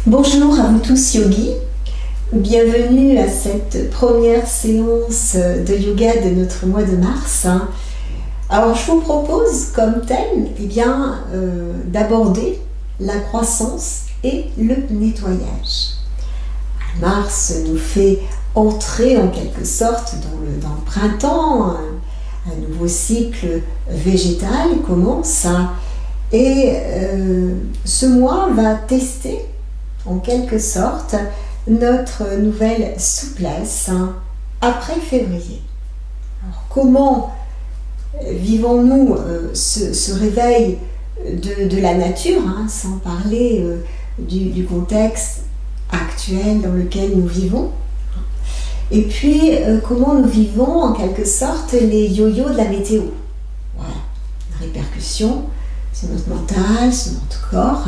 Bonjour à vous tous yogis, bienvenue à cette première séance de yoga de notre mois de mars. Alors je vous propose comme thème d'aborder la croissance et le nettoyage. Mars nous fait entrer en quelque sorte dans le printemps, un nouveau cycle végétal commence et ce mois va tester en quelque sorte notre nouvelle souplesse après février. Alors, comment vivons-nous ce réveil de la nature, sans parler du contexte actuel dans lequel nous vivons, et puis comment nous vivons en quelque sorte les yo-yo de la météo. Voilà, une répercussion sur notre mental, sur notre corps.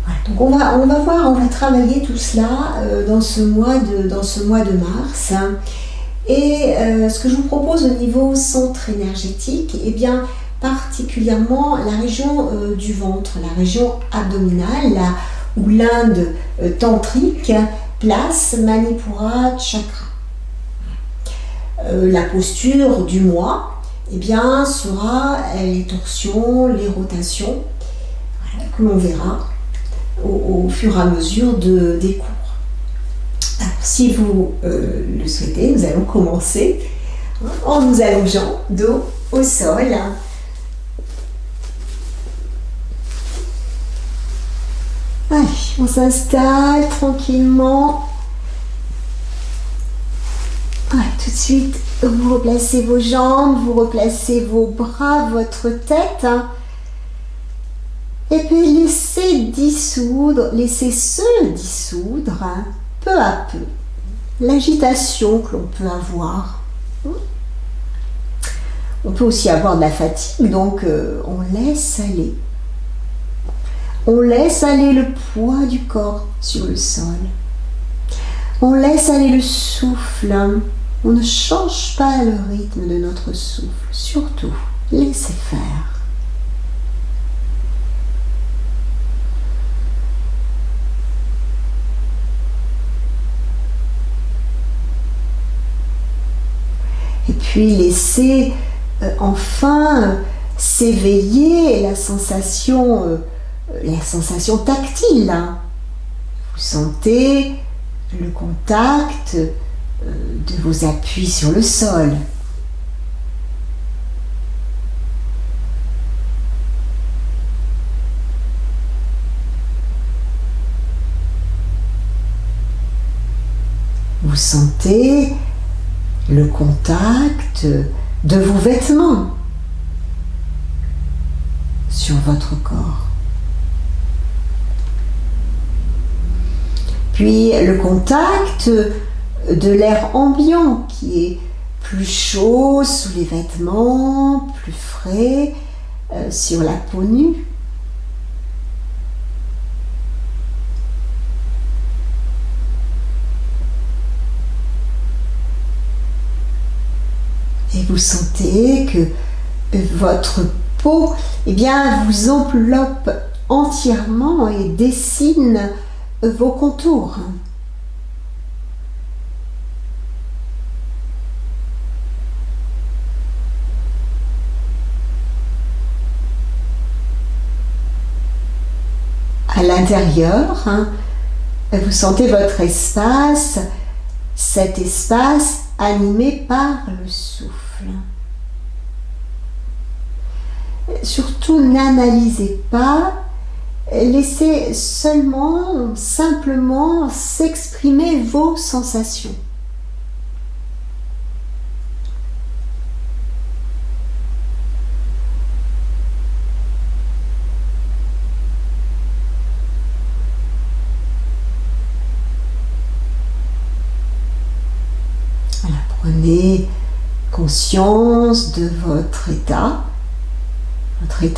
Voilà, donc on va voir, on va travailler tout cela dans ce mois de mars. Et ce que je vous propose au niveau centre énergétique, particulièrement la région du ventre, la région abdominale, là où l'Inde tantrique place Manipura Chakra. La posture du mois sera les torsions, les rotations, que l'on verra au fur et à mesure des cours. Alors, si vous le souhaitez, nous allons commencer en nous allongeant dos au sol. Allez, on s'installe tranquillement. Allez, tout de suite, vous replacez vos jambes, vous replacez vos bras, votre tête. Et puis laissez se dissoudre peu à peu l'agitation que l'on peut avoir. On peut aussi avoir de la fatigue, donc on laisse aller. On laisse aller le poids du corps sur le sol. On laisse aller le souffle. On ne change pas le rythme de notre souffle. Surtout, laissez faire. Et puis laissez enfin s'éveiller la sensation tactile. Vous sentez le contact de vos appuis sur le sol. Vous sentez le contact de vos vêtements sur votre corps. Puis le contact de l'air ambiant qui est plus chaud sous les vêtements, plus frais sur la peau nue. Et vous sentez que votre peau vous enveloppe entièrement et dessine vos contours. À l'intérieur, vous sentez votre espace, cet espace animé par le souffle. Surtout, n'analysez pas, laissez simplement s'exprimer vos sensations. Voilà, prenez conscience de votre état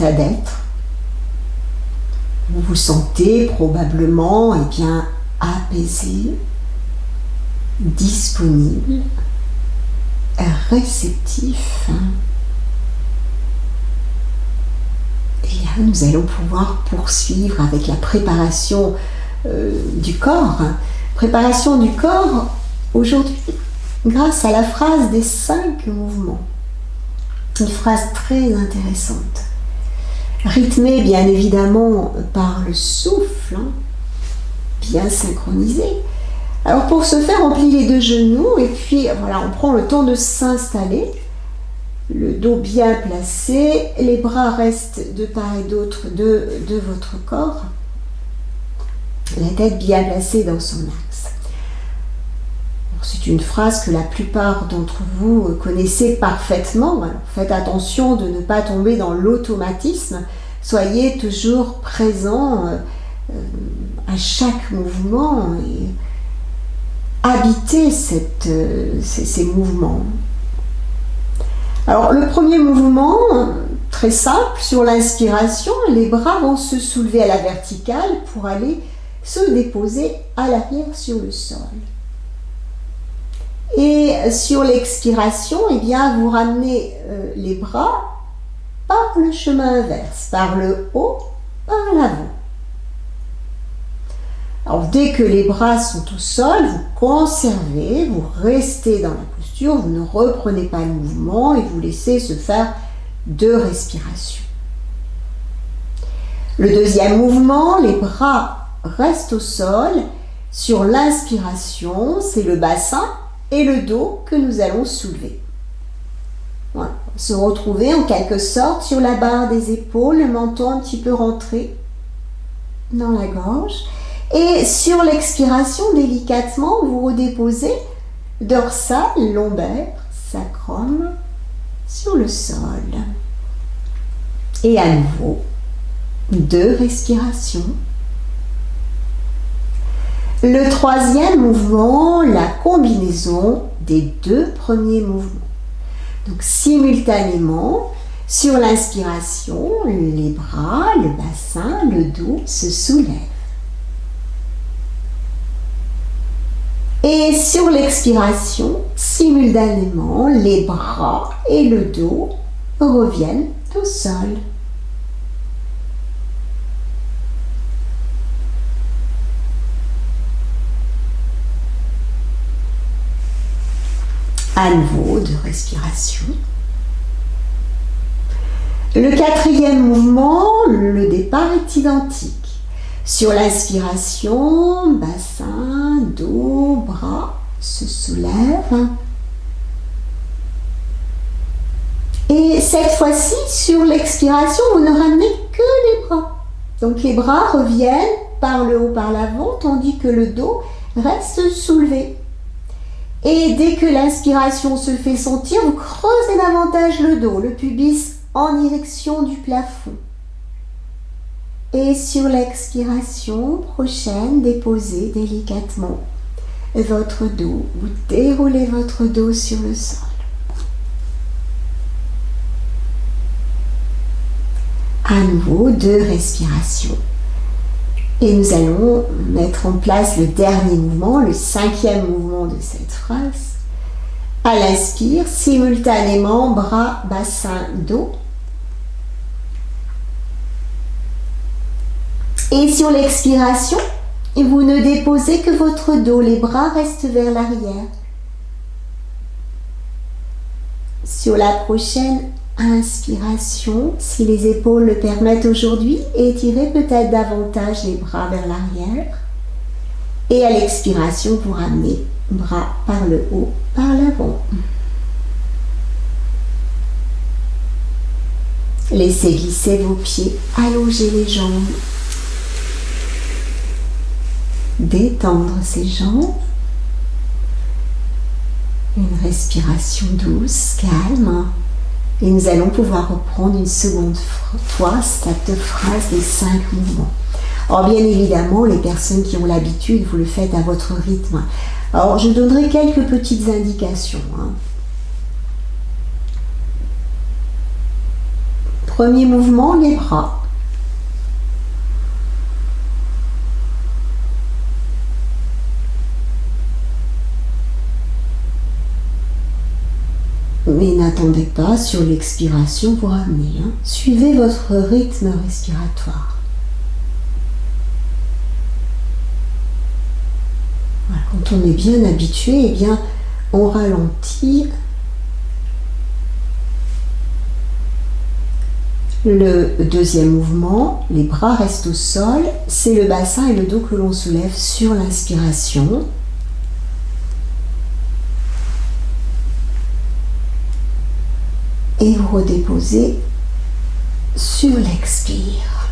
d'être. Vous vous sentez probablement apaisé, disponible, réceptif et nous allons pouvoir poursuivre avec la préparation du corps. Préparation du corps aujourd'hui grâce à la phrase des 5 mouvements. Une phrase très intéressante, rythmée bien évidemment par le souffle, bien synchronisé. Alors pour ce faire, on plie les 2 genoux et puis voilà, on prend le temps de s'installer. Le dos bien placé, les bras restent de part et d'autre de votre corps. La tête bien placée dans son axe. C'est une phrase que la plupart d'entre vous connaissez parfaitement. Alors, faites attention de ne pas tomber dans l'automatisme. Soyez toujours présent à chaque mouvement et habitez ces mouvements. Alors, le premier mouvement, très simple, sur l'inspiration, les bras vont se soulever à la verticale pour aller se déposer à l'arrière sur le sol. Et sur l'expiration, eh bien, vous ramenez les bras par le chemin inverse, par le haut, par l'avant. Alors, dès que les bras sont au sol, vous conservez, vous restez dans la posture, vous ne reprenez pas le mouvement et vous laissez se faire 2 respirations. Le deuxième mouvement, les bras restent au sol. Sur l'inspiration, c'est le bassin et le dos que nous allons soulever. Voilà. Se retrouver en quelque sorte sur la barre des épaules, le menton un petit peu rentré dans la gorge. Et sur l'expiration, délicatement, vous redéposez dorsal, lombaire, sacrum sur le sol. Et à nouveau, 2 respirations. Le troisième mouvement, la combinaison des 2 premiers mouvements. Donc simultanément, sur l'inspiration, les bras, le bassin, le dos se soulèvent. Et sur l'expiration, simultanément, les bras et le dos reviennent au sol. À nouveau, 2 respirations. Le quatrième mouvement, le départ est identique. Sur l'inspiration, bassin, dos, bras se soulèvent. Et cette fois-ci, sur l'expiration, vous ne ramenez que les bras. Donc les bras reviennent par le haut, par l'avant, tandis que le dos reste soulevé. Et dès que l'inspiration se fait sentir, vous creusez davantage le dos, le pubis en direction du plafond. Et sur l'expiration prochaine, déposez délicatement votre dos. Vous déroulez votre dos sur le sol. À nouveau, 2 respirations. Et nous allons mettre en place le dernier mouvement, le 5e mouvement de cette phrase. À l'inspire, simultanément, bras, bassin, dos. Et sur l'expiration, vous ne déposez que votre dos, les bras restent vers l'arrière. Sur la prochaine inspiration, si les épaules le permettent aujourd'hui, étirez peut-être davantage les bras vers l'arrière. Et à l'expiration, vous ramenez bras par le haut, par l'avant. Laissez glisser vos pieds, allongez les jambes. Détendre ses jambes. Une respiration douce, calme. Et nous allons pouvoir reprendre une seconde fois cette phrase des 5 mouvements. Alors bien évidemment, les personnes qui ont l'habitude, vous le faites à votre rythme. Alors je donnerai quelques petites indications. Premier mouvement, les bras. Mais n'attendez pas sur l'expiration pour ramener. Suivez votre rythme respiratoire. Voilà, quand on est bien habitué, eh bien, on ralentit. Le deuxième mouvement, les bras restent au sol, c'est le bassin et le dos que l'on soulève sur l'inspiration. Et vous redéposez sur l'expire.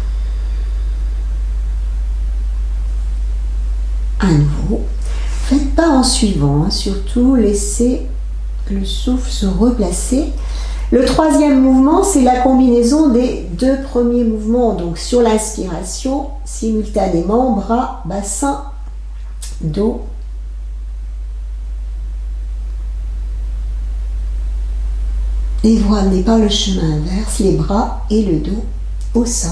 À nouveau, faites pas en suivant, surtout laissez le souffle se replacer. Le troisième mouvement, c'est la combinaison des deux premiers mouvements. Donc sur l'inspiration, simultanément, bras, bassin, dos. Et vous ramenez par le chemin inverse les bras et le dos au sol.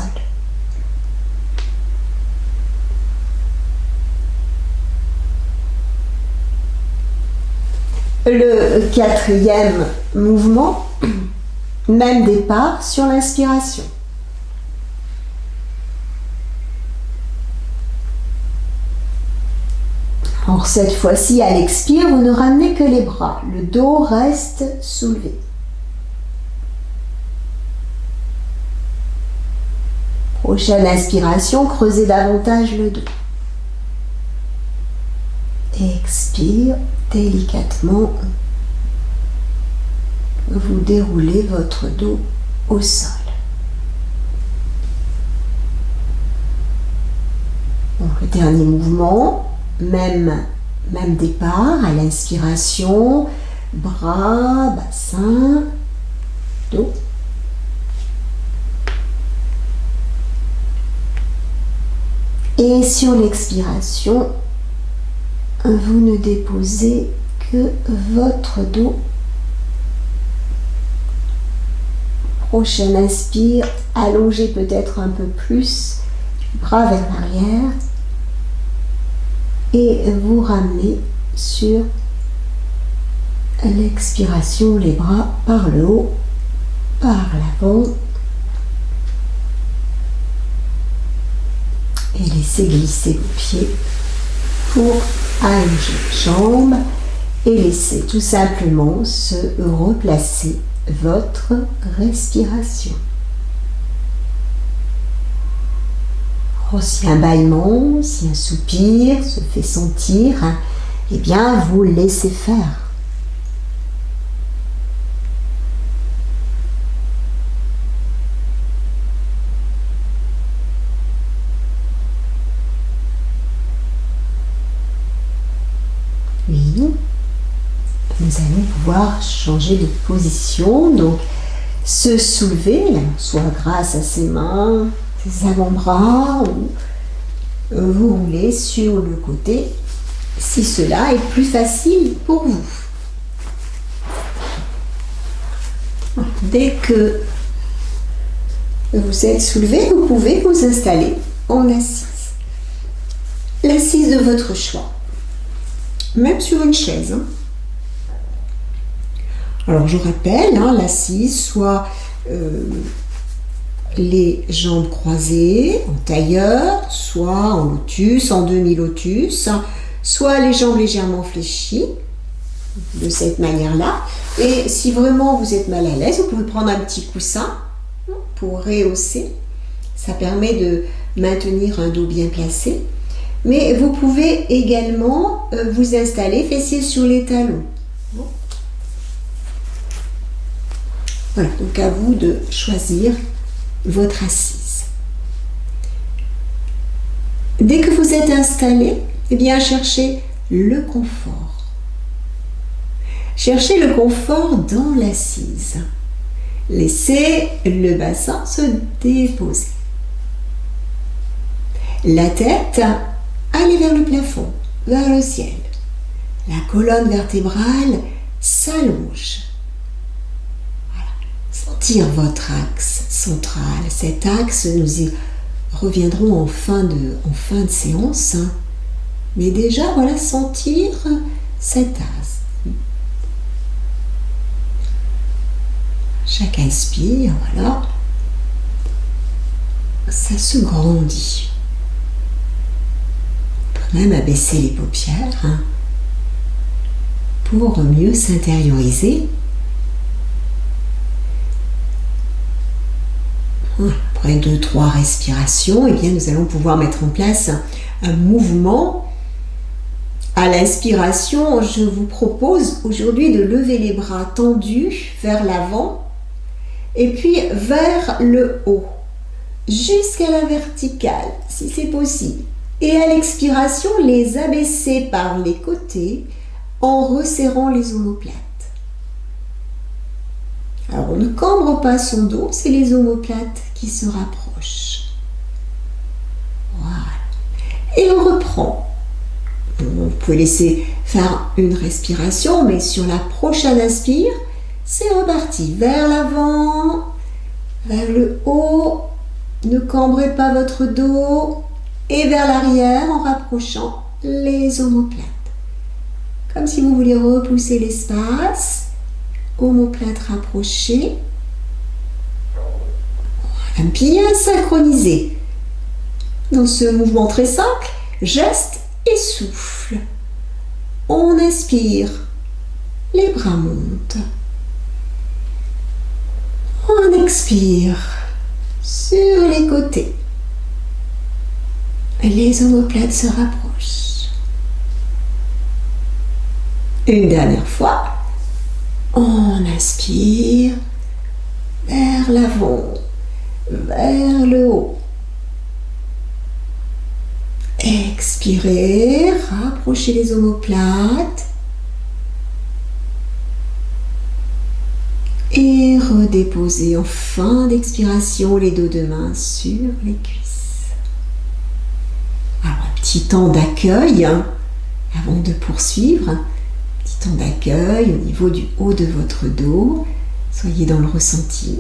Le quatrième mouvement, même départ sur l'inspiration. Alors cette fois-ci, à l'expire, vous ne ramenez que les bras. Le dos reste soulevé. Prochaine inspiration, creusez davantage le dos. Expire, délicatement, vous déroulez votre dos au sol. Donc, le dernier mouvement, même départ, à l'inspiration, bras, bassin, dos. Et sur l'expiration, vous ne déposez que votre dos. Prochaine inspire, allongez peut-être un peu plus, bras vers l'arrière. Et vous ramenez sur l'expiration, les bras par le haut, par l'avant. Et laissez glisser vos pieds pour allonger les jambes et laissez tout simplement se replacer votre respiration. Alors, si un bâillement, si un soupir se fait sentir, eh bien vous laissez faire. Oui, nous allons pouvoir changer de position, donc se soulever, soit grâce à ses mains, ses avant-bras, ou vous roulez sur le côté, si cela est plus facile pour vous. Dès que vous êtes soulevé, vous pouvez vous installer en assise. L'assise de votre choix. Même sur une chaise. Alors je rappelle, l'assise, soit les jambes croisées en tailleur, soit en lotus, en demi-lotus, soit les jambes légèrement fléchies, de cette manière-là. Et si vraiment vous êtes mal à l'aise, vous pouvez prendre un petit coussin pour rehausser. Ça permet de maintenir un dos bien placé. Mais vous pouvez également vous installer fessiers sur les talons. Voilà, donc à vous de choisir votre assise. Dès que vous êtes installé, eh bien cherchez le confort. Cherchez le confort dans l'assise. Laissez le bassin se déposer. La tête, allez vers le plafond, vers le ciel. La colonne vertébrale s'allonge. Voilà. Sentir votre axe central. Cet axe, nous y reviendrons en fin de séance. Mais déjà, voilà, sentir cet axe. Chaque inspire, voilà, ça se grandit. On peut même abaisser les paupières hein, pour mieux s'intérioriser. Après 2-3 respirations, eh bien, nous allons pouvoir mettre en place un mouvement. À l'inspiration, je vous propose aujourd'hui de lever les bras tendus vers l'avant et puis vers le haut, jusqu'à la verticale, si c'est possible. Et à l'expiration, les abaisser par les côtés en resserrant les omoplates. Alors, on ne cambre pas son dos, c'est les omoplates qui se rapprochent. Voilà. Et on reprend. Vous pouvez laisser faire une respiration, mais sur la prochaine inspire, c'est reparti. Vers l'avant, vers le haut. Ne cambrez pas votre dos. Et vers l'arrière en rapprochant les omoplates. Comme si vous vouliez repousser l'espace. Omoplates rapprochées. Bien synchronisé. Dans ce mouvement très simple, geste et souffle. On inspire, les bras montent. On expire sur les côtés. Les omoplates se rapprochent. Une dernière fois. On inspire vers l'avant, vers le haut. Expirez, rapprochez les omoplates. Et redéposez en fin d'expiration les dos de main sur les cuisses. Alors, un petit temps d'accueil hein, avant de poursuivre. Un petit temps d'accueil au niveau du haut de votre dos. Soyez dans le ressenti.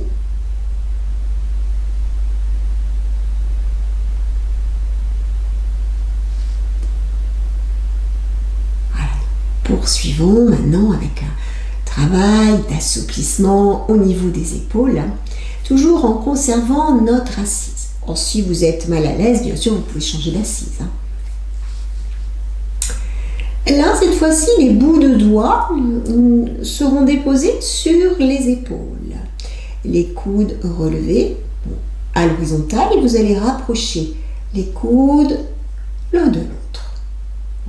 Poursuivons maintenant avec un travail d'assouplissement au niveau des épaules, toujours en conservant notre assise. Alors, si vous êtes mal à l'aise, bien sûr, vous pouvez changer d'assise. Là, cette fois-ci, les bouts de doigts seront déposés sur les épaules. Les coudes relevés à l'horizontale et vous allez rapprocher les coudes l'un de l'autre.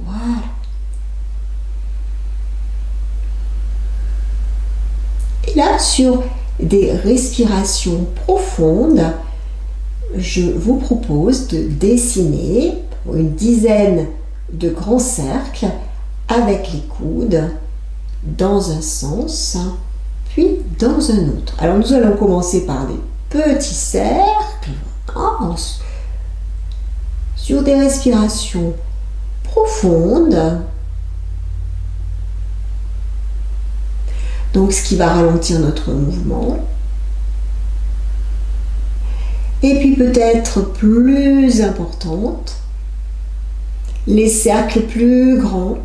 Voilà. Et là, sur des respirations profondes, je vous propose de dessiner une dizaine de grands cercles avec les coudes dans un sens, puis dans un autre. Alors, nous allons commencer par des petits cercles sur des respirations profondes. Donc, ce qui va ralentir notre mouvement. Et puis peut-être plus importante, les cercles plus grands.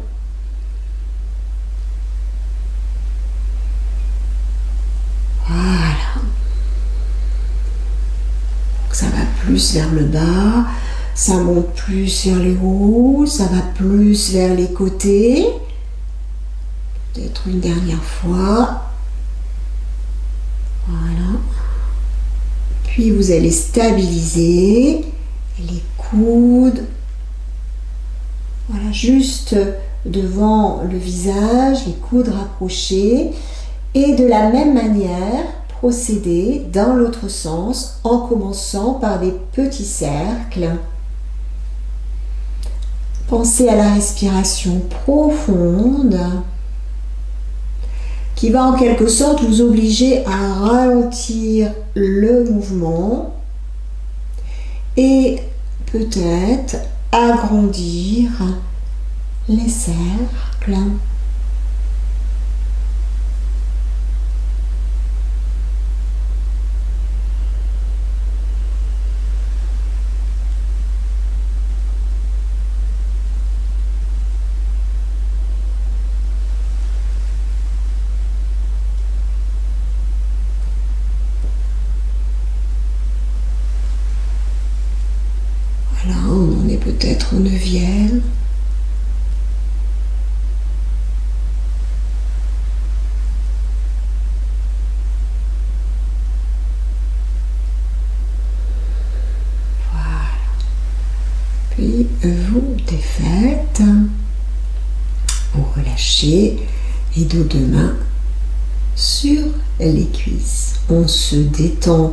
Voilà. Ça va plus vers le bas, ça monte plus vers les hauts, ça va plus vers les côtés. Peut-être une dernière fois. Voilà. Puis vous allez stabiliser les coudes. Voilà, juste devant le visage, les coudes rapprochés. Et de la même manière, procéder dans l'autre sens en commençant par des petits cercles. Pensez à la respiration profonde qui va en quelque sorte vous obliger à ralentir le mouvement et peut-être agrandir les cercles. peut-être au 9e. Puis vous défaites, vous relâchez les dos de main sur les cuisses. On se détend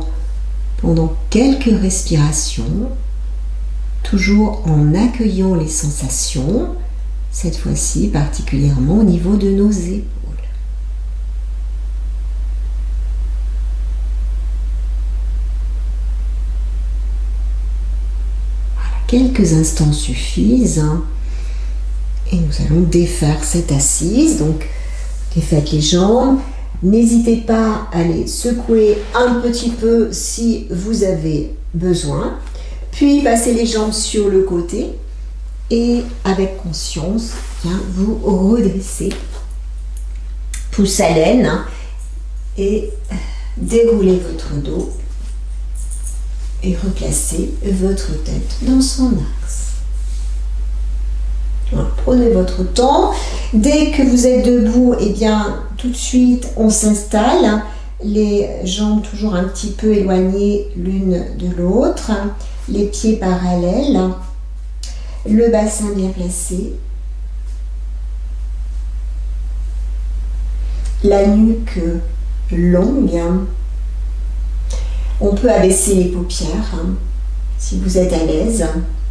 pendant quelques respirations, toujours en accueillant les sensations, cette fois-ci particulièrement au niveau de nos épaules. Quelques instants suffisent et nous allons défaire cette assise. Donc défaites les jambes, n'hésitez pas à les secouer un petit peu si vous avez besoin, puis passez les jambes sur le côté et avec conscience vous redressez, pouce à l'aine et déroulez votre dos et replacez votre tête dans son axe. Voilà, prenez votre temps. Dès que vous êtes debout, et bien tout de suite on s'installe, les jambes toujours un petit peu éloignées l'une de l'autre, les pieds parallèles, le bassin bien placé, la nuque longue. On peut abaisser les paupières si vous êtes à l'aise,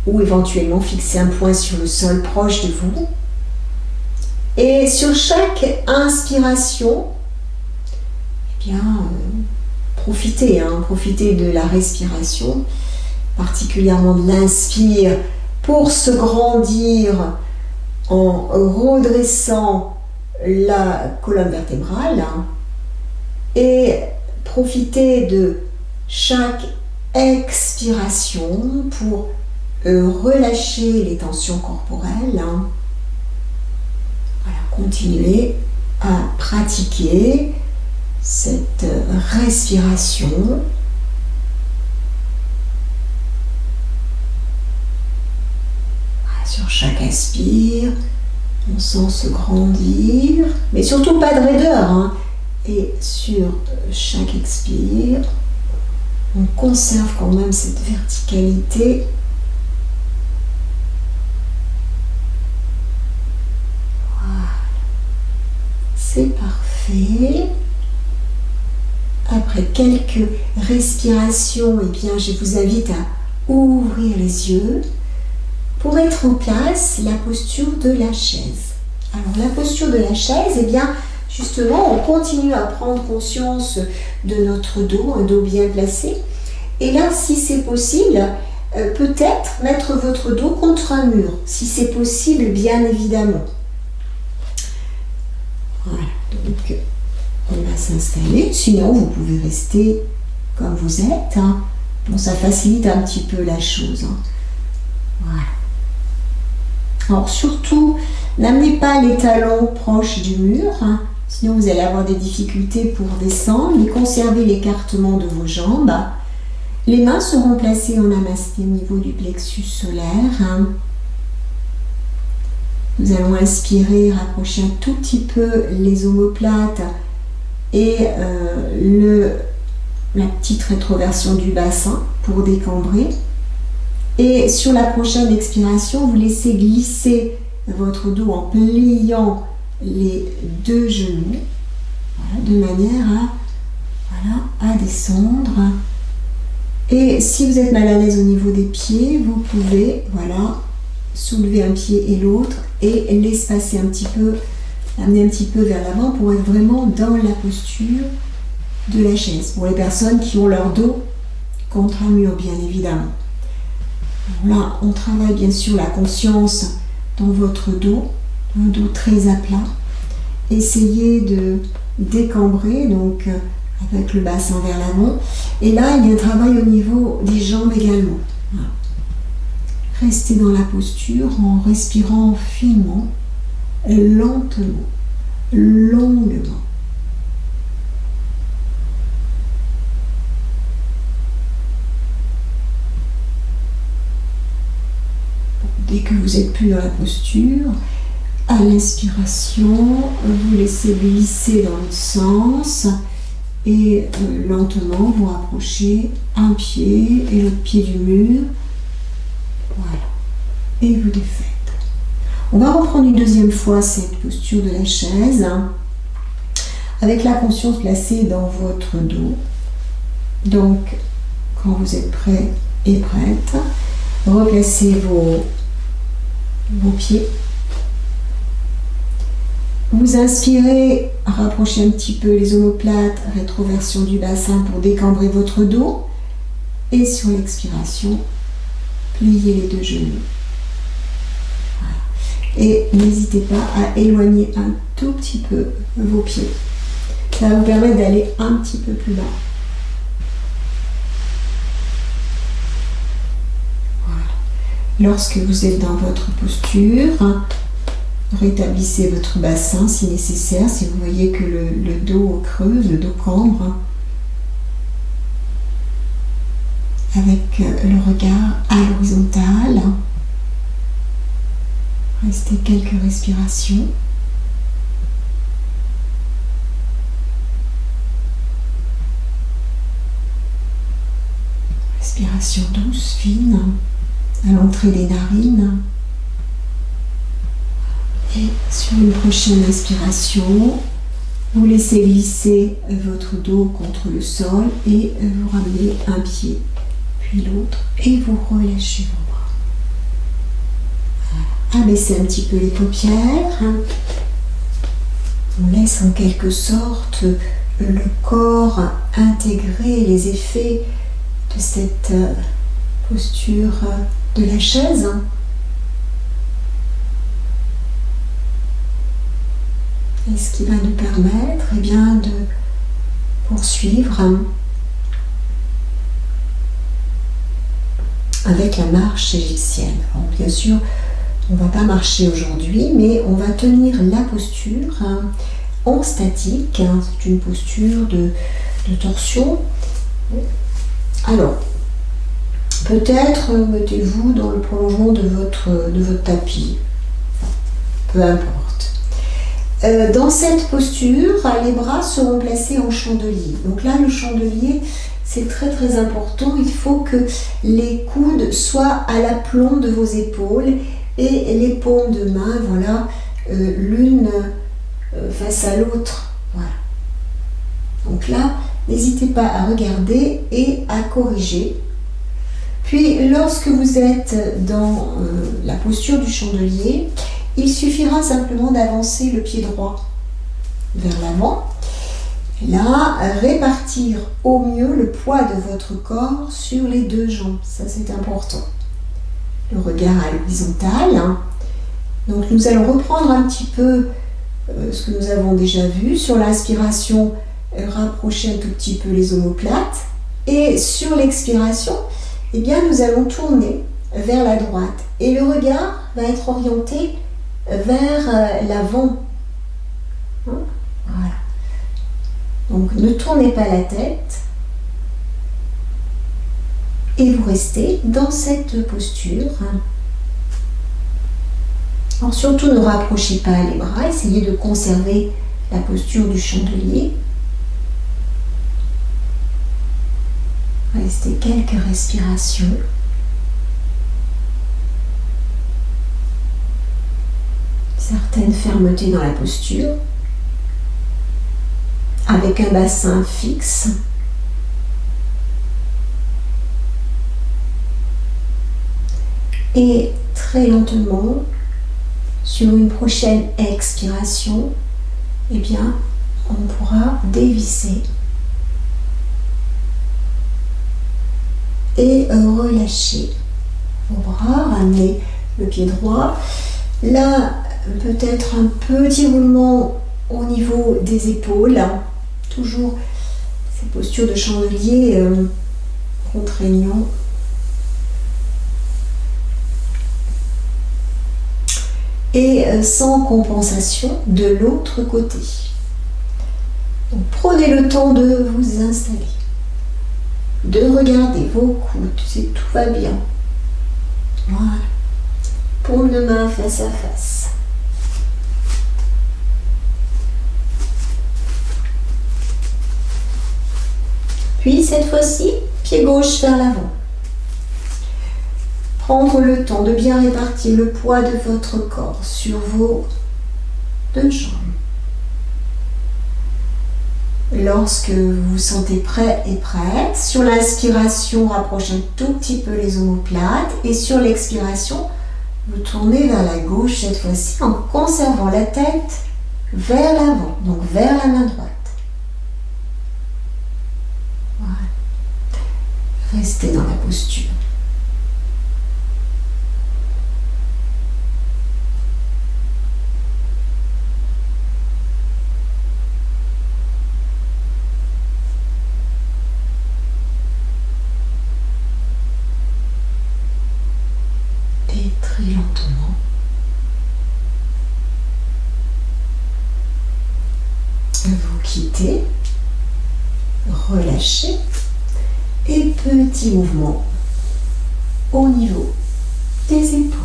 ou éventuellement fixer un point sur le sol proche de vous. Et sur chaque inspiration, eh bien, profitez de la respiration, particulièrement de l'inspire, pour se grandir en redressant la colonne vertébrale, et profitez de chaque expiration pour relâcher les tensions corporelles. Voilà, continuez à pratiquer cette respiration. Voilà, sur chaque inspire, on sent se grandir, mais surtout pas de raideur. Et sur chaque expire, on conserve quand même cette verticalité. Voilà. C'est parfait. Après quelques respirations, eh bien, je vous invite à ouvrir les yeux pour mettre en place la posture de la chaise. Alors, la posture de la chaise, eh bien, justement, on continue à prendre conscience de notre dos, un dos bien placé. Et là, si c'est possible, peut-être mettre votre dos contre un mur, si c'est possible, bien évidemment. Voilà, donc on va s'installer. Sinon, vous pouvez rester comme vous êtes. Bon, ça facilite un petit peu la chose. Voilà. Alors, surtout, n'amenez pas les talons proches du mur. Sinon, vous allez avoir des difficultés pour descendre, mais conservez l'écartement de vos jambes. Les mains seront placées en namasté au niveau du plexus solaire. Nous allons inspirer, rapprocher un tout petit peu les omoplates et la petite rétroversion du bassin pour décambrer. Et sur la prochaine expiration, vous laissez glisser votre dos en pliant les deux genoux, voilà, de manière à descendre. Et si vous êtes mal à l'aise au niveau des pieds, vous pouvez soulever un pied et l'autre et l'espacer un petit peu, amener un petit peu vers l'avant pour être vraiment dans la posture de la chaise. Pour les personnes qui ont leur dos contre un mur, bien évidemment. Alors là, on travaille bien sûr la conscience dans votre dos, un dos très à plat. Essayez de décambrer, donc avec le bassin vers l'avant. Et là, il y a un travail au niveau des jambes également. Voilà. Restez dans la posture en respirant finement, lentement, longuement. dès que vous êtes plus dans la posture, à l'inspiration, vous laissez glisser dans l'autre sens et lentement vous rapprochez un pied et l'autre pied du mur. Voilà. Et vous défaites. On va reprendre une deuxième fois cette posture de la chaise, avec la conscience placée dans votre dos. Donc, quand vous êtes prêt et prête, replacez vos pieds. Vous inspirez, rapprochez un petit peu les omoplates, rétroversion du bassin pour décambrer votre dos. Et sur l'expiration, pliez les deux genoux. Et n'hésitez pas à éloigner un tout petit peu vos pieds. Ça va vous permettre d'aller un petit peu plus bas. Voilà. Lorsque vous êtes dans votre posture, rétablissez votre bassin si nécessaire. Si vous voyez que le dos creuse, le dos cambre, avec le regard à l'horizontale. Restez quelques respirations. Respiration douce, fine, à l'entrée des narines. Et sur une prochaine inspiration, vous laissez glisser votre dos contre le sol et vous ramenez un pied, puis l'autre, et vous relâchez vos bras. Abaissez un petit peu les paupières. On laisse en quelque sorte le corps intégrer les effets de cette posture de la chaise. Et ce qui va nous permettre de poursuivre avec la marche égyptienne. Alors, bien sûr, on ne va pas marcher aujourd'hui, mais on va tenir la posture en statique. C'est une posture de torsion. Alors, peut-être mettez-vous dans le prolongement de votre tapis. Peu importe. Dans cette posture, les bras seront placés en chandelier. Donc là, le chandelier, c'est très très important. Il faut que les coudes soient à l'aplomb de vos épaules et les paumes de main, voilà, l'une face à l'autre. Voilà. Donc là, n'hésitez pas à regarder et à corriger. Puis, lorsque vous êtes dans la posture du chandelier, il suffira simplement d'avancer le pied droit vers l'avant. Là, répartir au mieux le poids de votre corps sur les deux jambes. Ça, c'est important. Le regard à l'horizontale. Donc, nous allons reprendre un petit peu ce que nous avons déjà vu. Sur l'inspiration, rapprocher un tout petit peu les omoplates. Et sur l'expiration, eh bien, nous allons tourner vers la droite. Et le regard va être orienté vers l'avant. Voilà. Donc, ne tournez pas la tête. Et vous restez dans cette posture. Alors, surtout, ne rapprochez pas les bras. Essayez de conserver la posture du chandelier. Restez quelques respirations. Certaine fermeté dans la posture. Avec un bassin fixe. Et très lentement, sur une prochaine expiration, eh bien, on pourra dévisser et relâcher vos bras, ramener le pied droit. Là, peut-être un petit roulement au niveau des épaules. Toujours ces postures de chandelier contraignant. Et sans compensation de l'autre côté. Donc, prenez le temps de vous installer, de regarder vos coudes, si tout va bien. Voilà. paume de main face à face. Puis cette fois-ci, pied gauche vers l'avant. Prendre le temps de bien répartir le poids de votre corps sur vos deux jambes. Lorsque vous vous sentez prêt et prête, sur l'inspiration, rapprochez un tout petit peu les omoplates et sur l'expiration, vous tournez vers la gauche cette fois-ci en conservant la tête vers l'avant, donc vers la main droite. Voilà. Restez dans la posture. Très lentement. Vous quittez, relâchez et petit mouvement au niveau des épaules.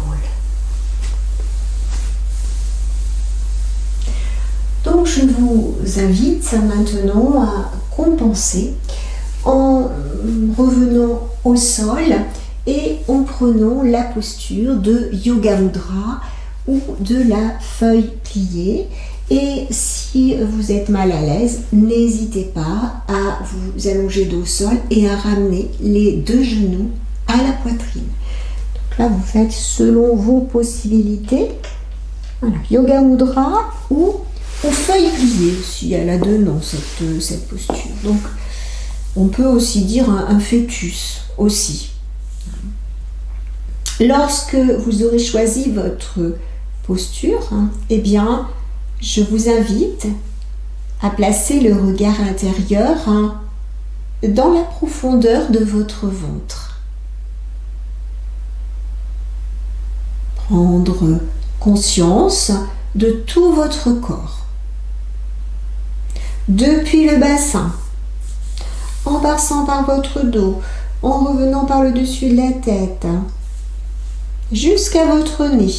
Donc je vous invite maintenant à compenser en revenant au sol et en prenant la posture de Yoga Mudra ou de la feuille pliée. Et si vous êtes mal à l'aise, n'hésitez pas à vous allonger dos au sol et à ramener les deux genoux à la poitrine. Donc là, vous faites selon vos possibilités. Voilà, Yoga Mudra ou feuille pliée, si elle a deux noms, cette posture. Donc, on peut aussi dire un fœtus aussi. Lorsque vous aurez choisi votre posture, eh bien, je vous invite à placer le regard intérieur dans la profondeur de votre ventre. Prendre conscience de tout votre corps. Depuis le bassin, en passant par votre dos, en revenant par le dessus de la tête, jusqu'à votre nez.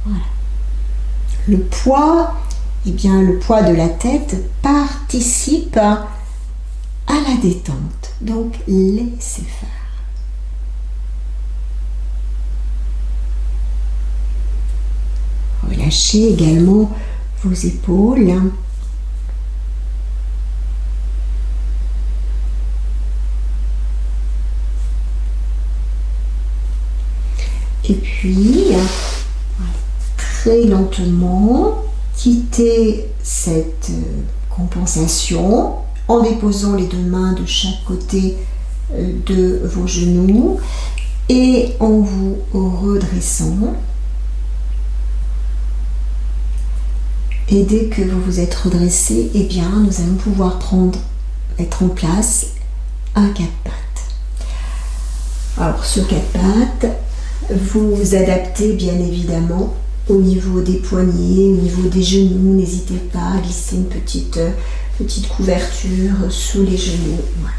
Voilà. Le poids, eh bien, le poids de la tête participe à la détente. Donc, laissez faire. Relâchez également vos épaules. Et puis, très lentement, quittez cette compensation en déposant les deux mains de chaque côté de vos genoux et en vous redressant. Et dès que vous vous êtes redressé, eh bien, nous allons pouvoir mettre en place un quatre-pattes. Alors, ce quatre-pattes, vous adaptez bien évidemment au niveau des poignets, au niveau des genoux. N'hésitez pas à glisser une petite couverture sous les genoux. Voilà.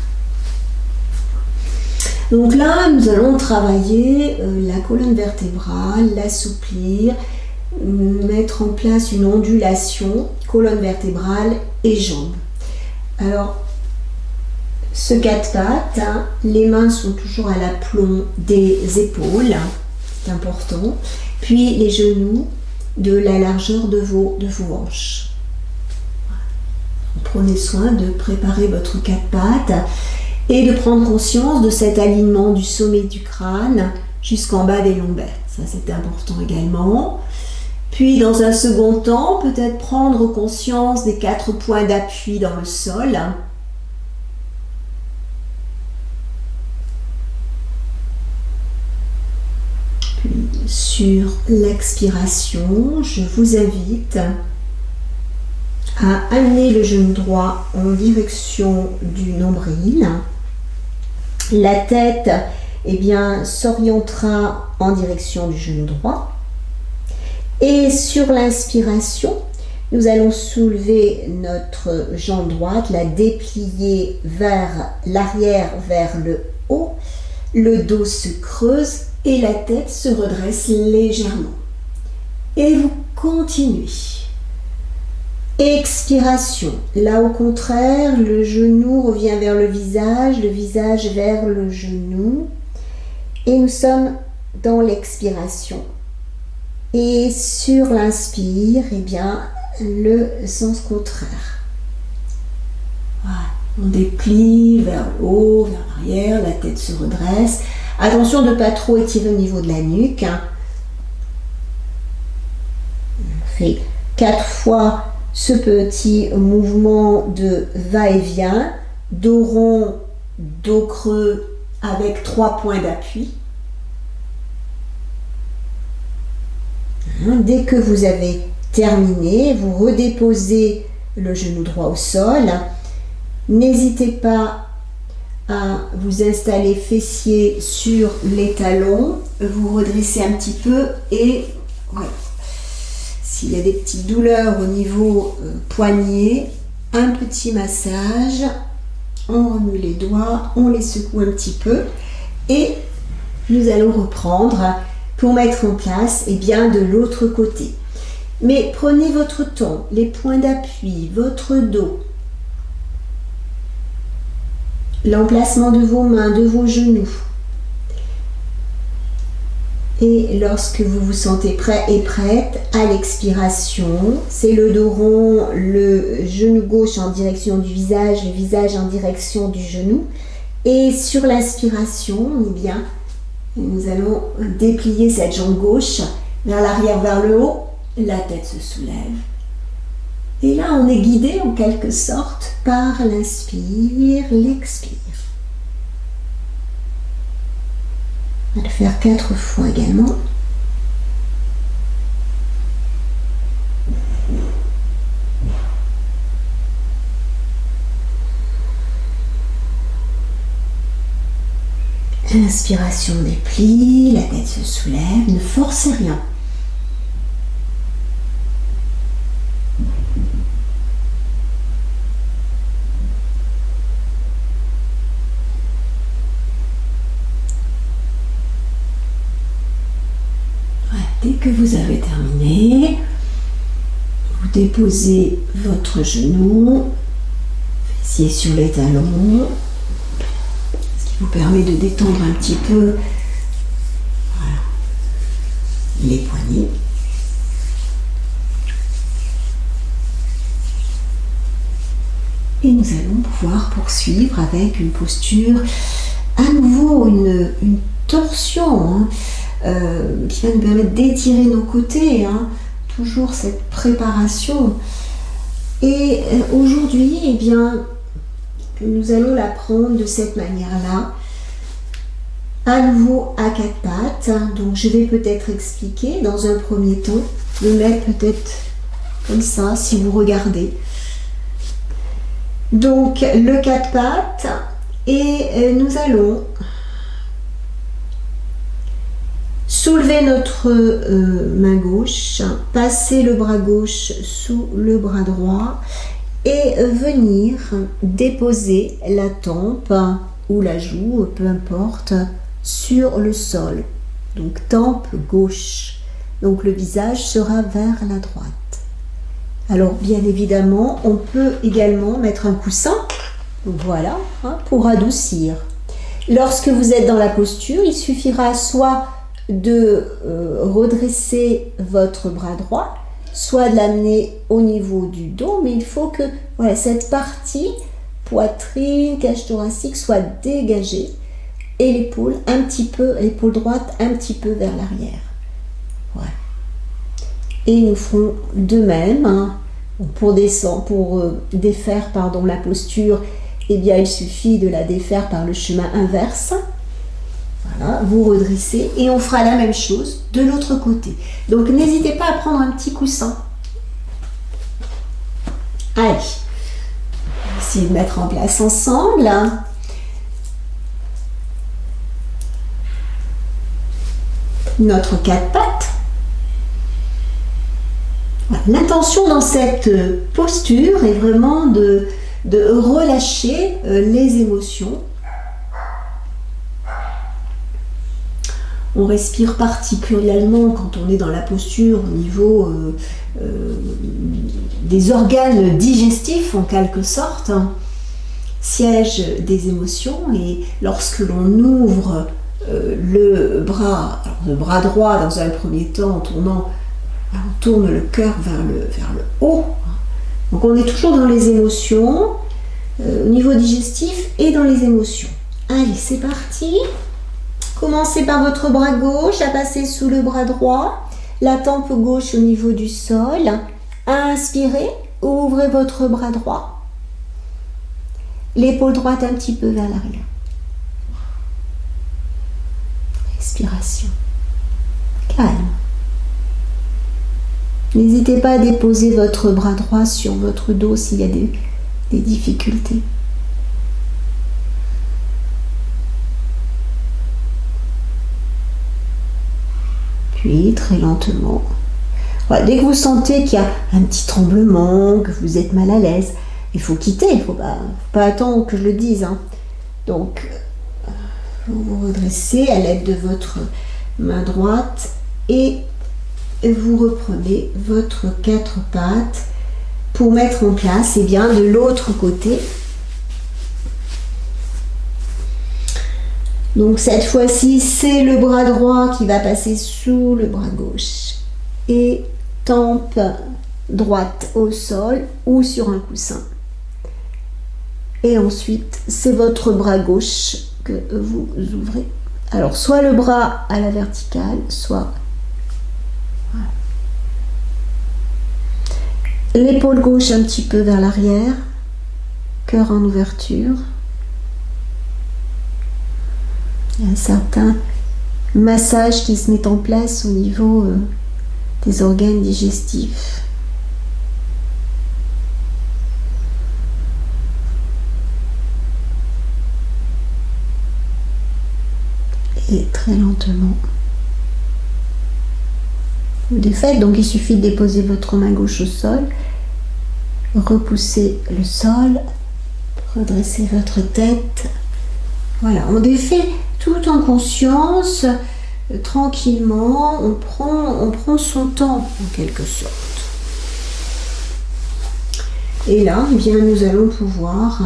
Donc là, nous allons travailler la colonne vertébrale, l'assouplir, mettre en place une ondulation, colonne vertébrale et jambes. Alors, ce quatre-pattes, les mains sont toujours à l'aplomb des épaules, c'est important. Puis les genoux de la largeur de vos hanches. Prenez soin de préparer votre quatre-pattes et de prendre conscience de cet alignement du sommet du crâne jusqu'en bas des lombaires. Ça, c'est important également. Puis, dans un second temps, peut-être prendre conscience des 4 points d'appui dans le sol. Puis, sur l'expiration, je vous invite à amener le genou droit en direction du nombril. La tête, eh bien, s'orientera en direction du genou droit. Et sur l'inspiration, nous allons soulever notre jambe droite, la déplier vers l'arrière, vers le haut. Le dos se creuse et la tête se redresse légèrement. Et vous continuez. Expiration. Là, au contraire, le genou revient vers le visage vers le genou. Et nous sommes dans l'expiration. Et sur l'inspire, eh bien, le sens contraire. Voilà. On déplie vers le haut, vers l'arrière, la tête se redresse. Attention de ne pas trop étirer au niveau de la nuque. On fait 4 fois ce petit mouvement de va-et-vient, dos rond, dos creux avec 3 points d'appui. Dès que vous avez terminé, vous redéposez le genou droit au sol. N'hésitez pas à vous installer fessier sur les talons, vous redressez un petit peu et voilà. S'il y a des petites douleurs au niveau poignet, un petit massage, on remue les doigts, on les secoue un petit peu et nous allons reprendre pour mettre en place bien de l'autre côté. Mais prenez votre temps, les points d'appui, votre dos, l'emplacement de vos mains, de vos genoux. Et lorsque vous vous sentez prêt et prête, à l'expiration, c'est le dos rond, le genou gauche en direction du visage, le visage en direction du genou. Et sur l'inspiration, eh bien, nous allons déplier cette jambe gauche vers l'arrière, vers le haut. La tête se soulève. Et là, on est guidé en quelque sorte par l'inspire, l'expire. On va le faire 4 fois également. Inspiration déplie, la tête se soulève, ne forcez rien. Dès que vous avez terminé, vous déposez votre genou, fessier sur les talons, ce qui vous permet de détendre un petit peu voilà, les poignets. Et nous allons pouvoir poursuivre avec une posture, à nouveau une torsion, qui va nous permettre d'étirer nos côtés, toujours cette préparation. Et aujourd'hui, eh bien, nous allons la prendre de cette manière-là, à nouveau à 4 pattes. Donc je vais peut-être expliquer dans un premier temps, le mettre peut-être comme ça, si vous regardez. Donc le 4 pattes, et nous allons soulever notre main gauche, passer le bras gauche sous le bras droit et venir déposer la tempe ou la joue, peu importe, sur le sol. Donc tempe gauche. Donc le visage sera vers la droite. Alors bien évidemment, on peut également mettre un coussin, voilà, pour adoucir. Lorsque vous êtes dans la posture, il suffira soit de redresser votre bras droit, soit de l'amener au niveau du dos, mais il faut que voilà, cette partie, poitrine, cage thoracique, soit dégagée et l'épaule un petit peu, l'épaule droite un petit peu vers l'arrière. Voilà. Et nous ferons de même, pour défaire la posture, eh bien il suffit de la défaire par le chemin inverse. Voilà, vous redressez et on fera la même chose de l'autre côté. Donc n'hésitez pas à prendre un petit coussin. Allez, on va essayer de mettre en place ensemble. Notre 4 pattes. L'intention dans cette posture est vraiment de relâcher les émotions. On respire particulièrement quand on est dans la posture au niveau des organes digestifs en quelque sorte, hein, siège des émotions. Et lorsque l'on ouvre le bras droit dans un premier temps en tournant, on tourne le cœur vers le haut. Donc on est toujours dans les émotions, au niveau digestif et dans les émotions. Allez, c'est parti. Commencez par votre bras gauche à passer sous le bras droit, la tempe gauche au niveau du sol. Inspirez, ouvrez votre bras droit. L'épaule droite un petit peu vers l'arrière. Expiration. Calme. N'hésitez pas à déposer votre bras droit sur votre dos s'il y a des difficultés. Puis, très lentement, voilà, dès que vous sentez qu'il y a un petit tremblement, que vous êtes mal à l'aise, il faut quitter, il ne faut pas attendre que je le dise, hein. Donc, vous vous redressez à l'aide de votre main droite et vous reprenez votre 4 pattes pour mettre en place, eh bien, de l'autre côté. Donc cette fois-ci, c'est le bras droit qui va passer sous le bras gauche et tempe droite au sol ou sur un coussin. Et ensuite, c'est votre bras gauche que vous ouvrez. Alors, soit le bras à la verticale, soit... Voilà. L'épaule gauche un petit peu vers l'arrière, cœur en ouverture. Il y a un certain massage qui se met en place au niveau des organes digestifs. Et très lentement. Vous défaites, donc il suffit de déposer votre main gauche au sol, repousser le sol, redresser votre tête. Voilà, on défait tout en conscience, tranquillement, on prend son temps en quelque sorte. Et là, eh bien, nous allons pouvoir,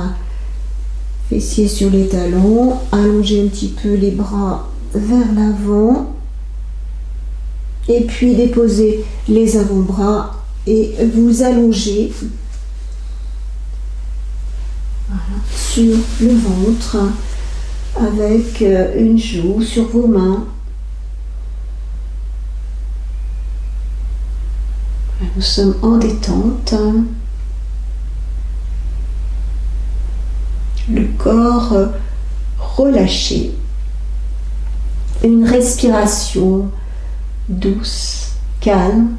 fessiers sur les talons, allonger un petit peu les bras vers l'avant et puis déposer les avant-bras et vous allonger, voilà, sur le ventre avec une joue sur vos mains. Nous sommes en détente. Le corps relâché. Une respiration douce, calme.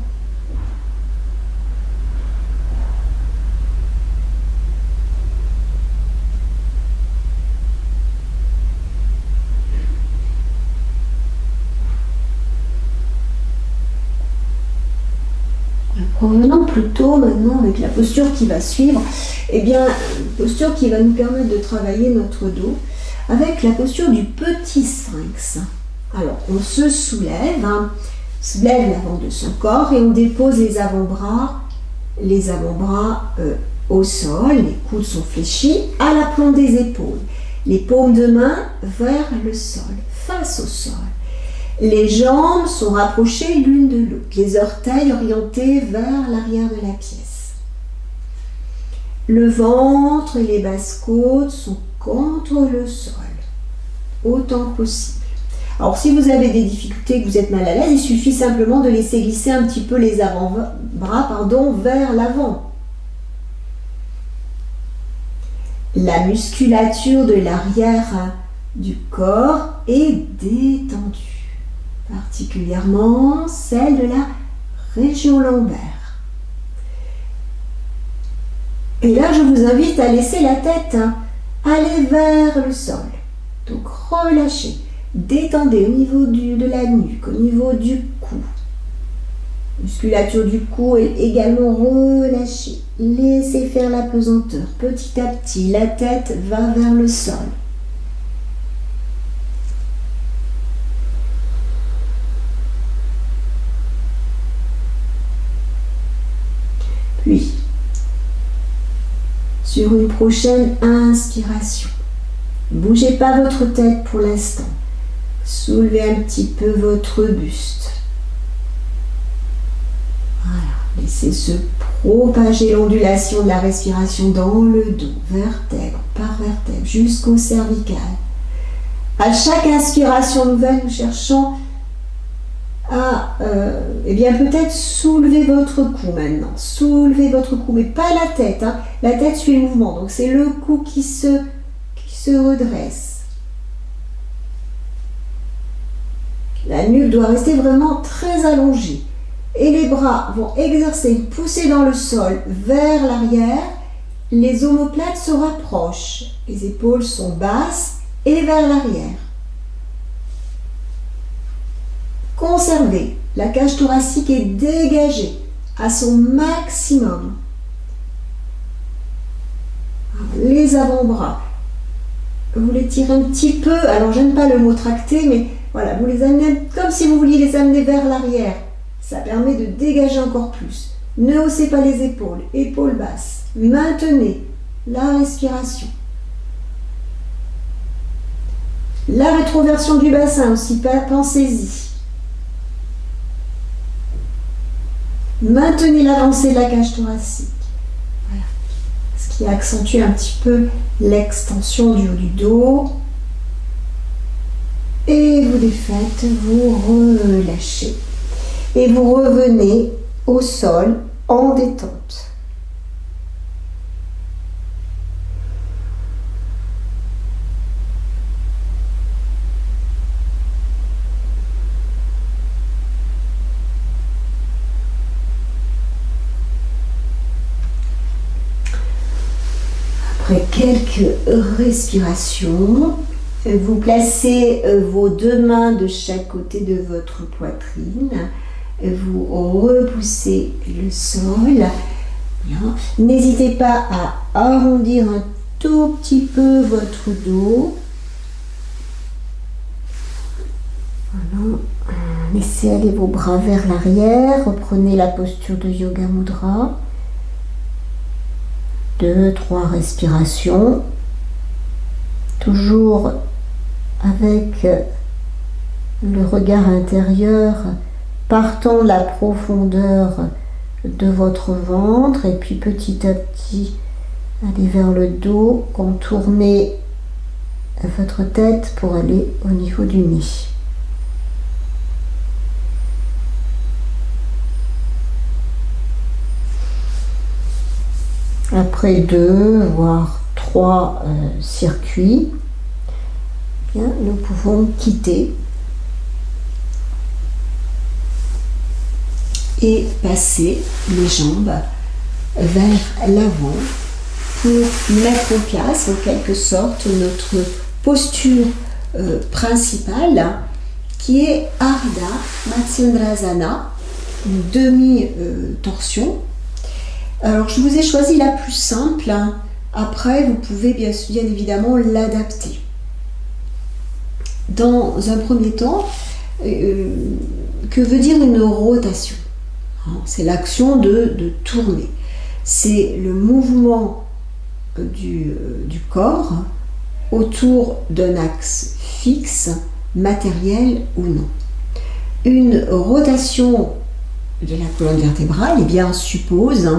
Revenons plutôt maintenant avec la posture qui va suivre, eh bien, une posture qui va nous permettre de travailler notre dos avec la posture du petit sphinx. Alors, on se soulève, l'avant de son corps et on dépose les avant-bras au sol, les coudes sont fléchis à l'aplomb des épaules, les paumes de main vers le sol, face au sol. Les jambes sont rapprochées l'une de l'autre, les orteils orientés vers l'arrière de la pièce. Le ventre et les basses-côtes sont contre le sol, autant que possible. Alors si vous avez des difficultés, que vous êtes mal à l'aise, il suffit simplement de laisser glisser un petit peu les avant-bras vers l'avant. La musculature de l'arrière du corps est détendue, particulièrement celle de la région lombaire. Et là, je vous invite à laisser la tête aller vers le sol. Donc, relâchez. Détendez au niveau de la nuque, au niveau du cou. Musculature du cou est également relâchée. Laissez faire la pesanteur. Petit à petit, la tête va vers le sol. sur une prochaine inspiration. Bougez pas votre tête pour l'instant. Soulevez un petit peu votre buste. Voilà. Laissez se propager l'ondulation de la respiration dans le dos, vertèbre par vertèbre, jusqu'au cervical. À chaque inspiration nouvelle, nous cherchons à eh bien peut-être soulever votre cou maintenant. Soulevez votre cou, mais pas la tête. Hein. La tête suit le mouvement, donc c'est le cou qui se redresse. La nuque doit rester vraiment très allongée. Et les bras vont exercer une poussée dans le sol vers l'arrière. Les omoplates se rapprochent. Les épaules sont basses et vers l'arrière. Conservez. La cage thoracique est dégagée à son maximum. Les avant-bras. Vous les tirez un petit peu. Alors, j'aime pas le mot tracter, mais voilà, vous les amenez comme si vous vouliez les amener vers l'arrière. Ça permet de dégager encore plus. Ne haussez pas les épaules. Épaules basses. Maintenez la respiration. La rétroversion du bassin aussi, pensez-y. Maintenez l'avancée de la cage thoracique. Voilà. Ce qui accentue un petit peu l'extension du haut du dos. Et vous défaites, vous relâchez. Et vous revenez au sol en détente. Après quelques respirations, vous placez vos deux mains de chaque côté de votre poitrine. Vous repoussez le sol. N'hésitez pas à arrondir un tout petit peu votre dos. Voilà. Laissez aller vos bras vers l'arrière. Reprenez la posture de Yoga Mudra. 2-3 respirations. Toujours avec le regard intérieur partant de la profondeur de votre ventre et puis petit à petit aller vers le dos, contournez votre tête pour aller au niveau du nez. Après 2 voire 3 circuits, bien, nous pouvons quitter et passer les jambes vers l'avant pour mettre en place en quelque sorte notre posture principale qui est Ardha Matsyendrasana, une demi-torsion. Alors je vous ai choisi la plus simple, hein. Après vous pouvez bien évidemment l'adapter. Dans un premier temps, que veut dire une rotation? C'est l'action de tourner. C'est le mouvement du corps autour d'un axe fixe, matériel ou non. Une rotation de la colonne vertébrale eh bien, suppose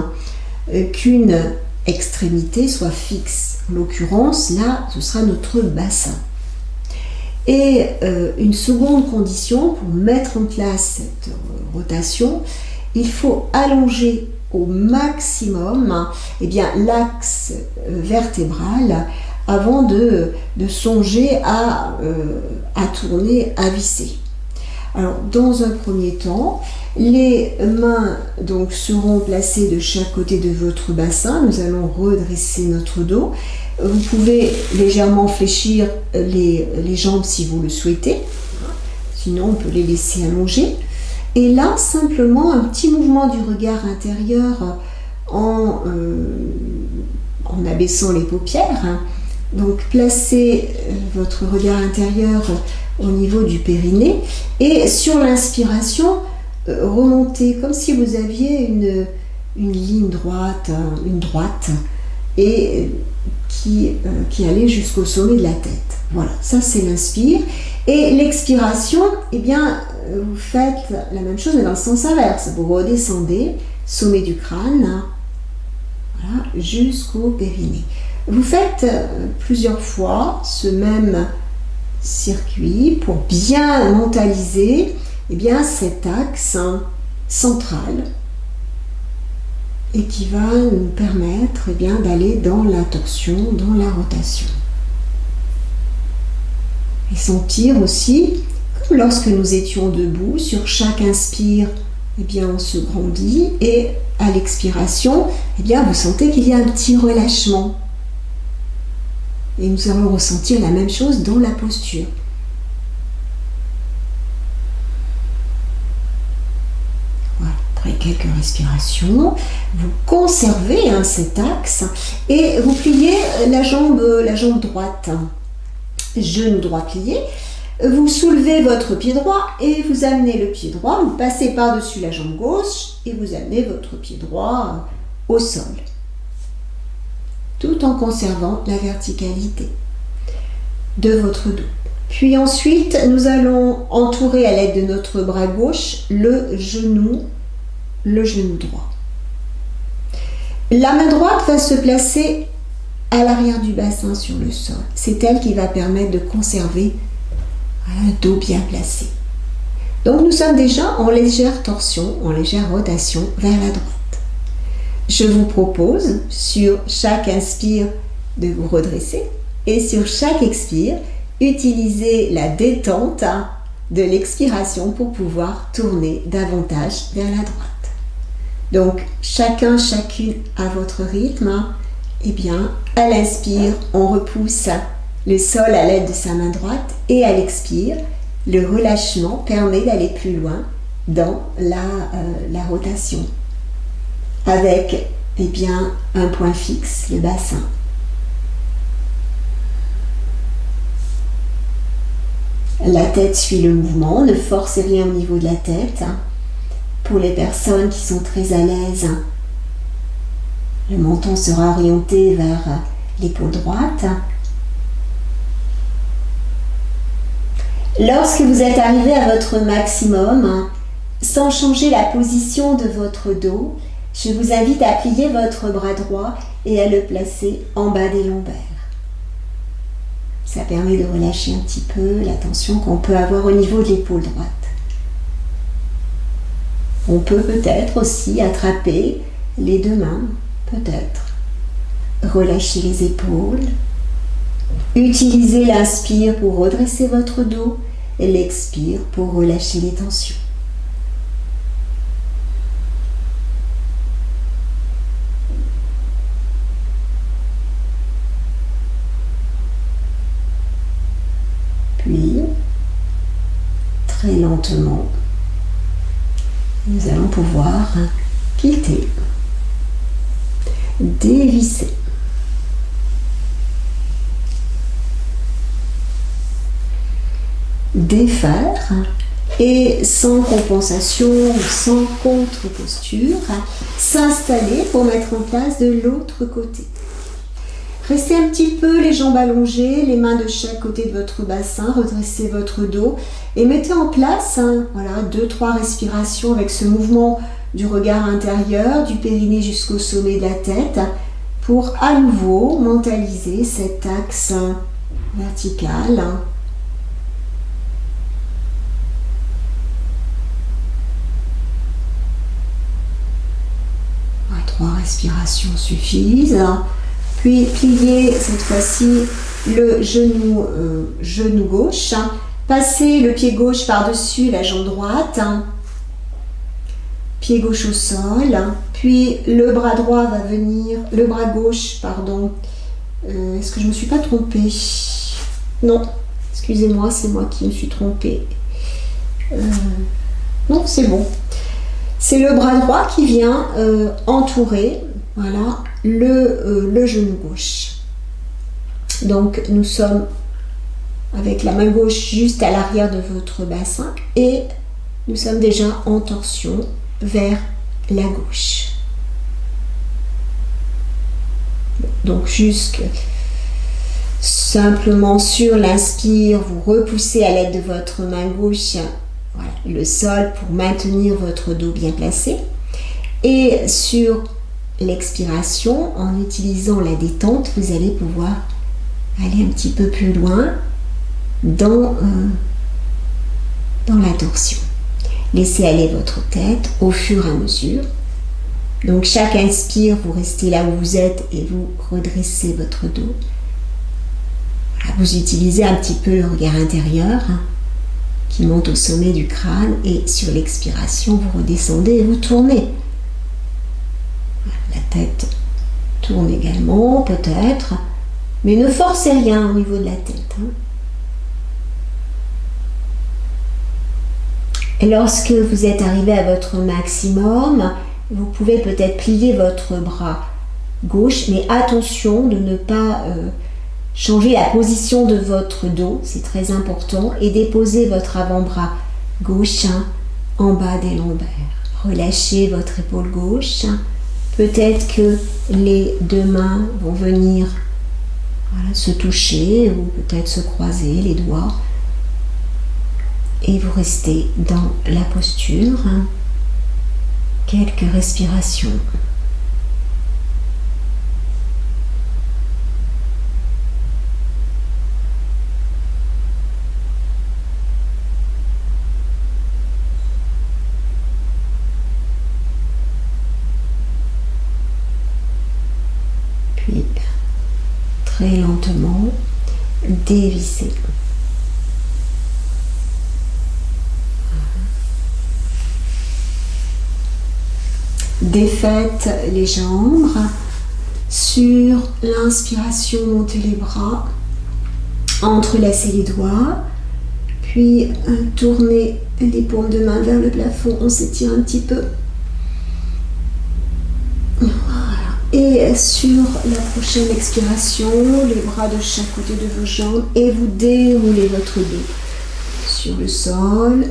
qu'une extrémité soit fixe. En l'occurrence, là, ce sera notre bassin. Et une seconde condition pour mettre en place cette rotation, il faut allonger au maximum eh bien, l'axe vertébral avant de songer à tourner, à visser. Alors, dans un premier temps, les mains donc, seront placées de chaque côté de votre bassin. Nous allons redresser notre dos. Vous pouvez légèrement fléchir les jambes si vous le souhaitez. Sinon, on peut les laisser allonger. Et là, simplement, un petit mouvement du regard intérieur en abaissant les paupières. Donc, placez votre regard intérieur au niveau du périnée et sur l'inspiration, remontez comme si vous aviez une ligne droite, et qui allait jusqu'au sommet de la tête. Voilà, ça c'est l'inspire. Et l'expiration, eh bien, vous faites la même chose mais dans le sens inverse. Vous redescendez, sommet du crâne, voilà, jusqu'au périnée. Vous faites plusieurs fois ce même circuit pour bien mentaliser eh bien, cet axe central et qui va nous permettre eh bien, d'aller dans la torsion, dans la rotation. Et sentir aussi, comme lorsque nous étions debout, sur chaque inspire, eh bien, on se grandit et à l'expiration, eh bien, vous sentez qu'il y a un petit relâchement. Et nous allons ressentir la même chose dans la posture. Voilà, après quelques respirations, vous conservez cet axe et vous pliez la jambe droite. Genou droit plié. Vous soulevez votre pied droit et vous amenez le pied droit, vous passez par-dessus la jambe gauche et vous amenez votre pied droit au sol, tout en conservant la verticalité de votre dos. Puis ensuite, nous allons entourer à l'aide de notre bras gauche le genou droit. La main droite va se placer à l'arrière du bassin sur le sol. C'est elle qui va permettre de conserver un dos bien placé. Donc nous sommes déjà en légère torsion, en légère rotation vers la droite. Je vous propose sur chaque inspire de vous redresser et sur chaque expire, utiliser la détente de l'expiration pour pouvoir tourner davantage vers la droite. Donc chacune à votre rythme. Eh bien, à l'inspire, on repousse le sol à l'aide de sa main droite et à l'expire, le relâchement permet d'aller plus loin dans la rotation avec eh bien, un point fixe, le bassin. La tête suit le mouvement, ne forcez rien au niveau de la tête. Pour les personnes qui sont très à l'aise, le menton sera orienté vers l'épaule droite. Lorsque vous êtes arrivé à votre maximum, sans changer la position de votre dos, je vous invite à plier votre bras droit et à le placer en bas des lombaires. Ça permet de relâcher un petit peu la tension qu'on peut avoir au niveau de l'épaule droite. On peut peut-être aussi attraper les deux mains. Peut-être. Relâchez les épaules. Utilisez l'inspire pour redresser votre dos et l'expire pour relâcher les tensions. Puis, très lentement, nous allons pouvoir quitter. Dévisser. Défaire et sans compensation, sans contre-posture, s'installer pour mettre en place de l'autre côté. Restez un petit peu les jambes allongées, les mains de chaque côté de votre bassin, redressez votre dos et mettez en place voilà, 2-3 respirations avec ce mouvement du regard intérieur, du périnée jusqu'au sommet de la tête, pour à nouveau mentaliser cet axe vertical. 3 respirations suffisent. Puis pliez cette fois-ci le genou gauche. Passez le pied gauche par-dessus la jambe droite. Pied gauche au sol. Puis le bras droit va venir, le bras gauche, pardon. Est-ce que je ne me suis pas trompée? Non, excusez-moi, c'est moi qui me suis trompée. Non, c'est bon. C'est le bras droit qui vient entourer, voilà, le genou gauche. Donc nous sommes avec la main gauche juste à l'arrière de votre bassin et nous sommes déjà en torsion vers la gauche. Bon. Donc jusque simplement sur l'inspire, vous repoussez à l'aide de votre main gauche, voilà, le sol pour maintenir votre dos bien placé. Et sur l'expiration, en utilisant la détente, vous allez pouvoir aller un petit peu plus loin dans la torsion. Laissez aller votre tête au fur et à mesure. Donc chaque inspire, vous restez là où vous êtes et vous redressez votre dos. Voilà, vous utilisez un petit peu le regard intérieur qui monte au sommet du crâne et sur l'expiration, vous redescendez et vous tournez. Voilà, la tête tourne également, peut-être, mais ne forcez rien au niveau de la tête. Et lorsque vous êtes arrivé à votre maximum, vous pouvez peut-être plier votre bras gauche, mais attention de ne pas changer la position de votre dos, c'est très important, et déposer votre avant-bras gauche en bas des lombaires. Relâchez votre épaule gauche. Peut-être que les deux mains vont venir se toucher ou peut-être se croiser les doigts. Et vous restez dans la posture. Quelques respirations. Puis, très lentement, dévissez. Défaites les jambes. Sur l'inspiration, montez les bras, entrelacez les doigts, puis tournez les paumes de main vers le plafond, on s'étire un petit peu. Voilà. Et sur la prochaine expiration, les bras de chaque côté de vos jambes et vous déroulez votre dos sur le sol.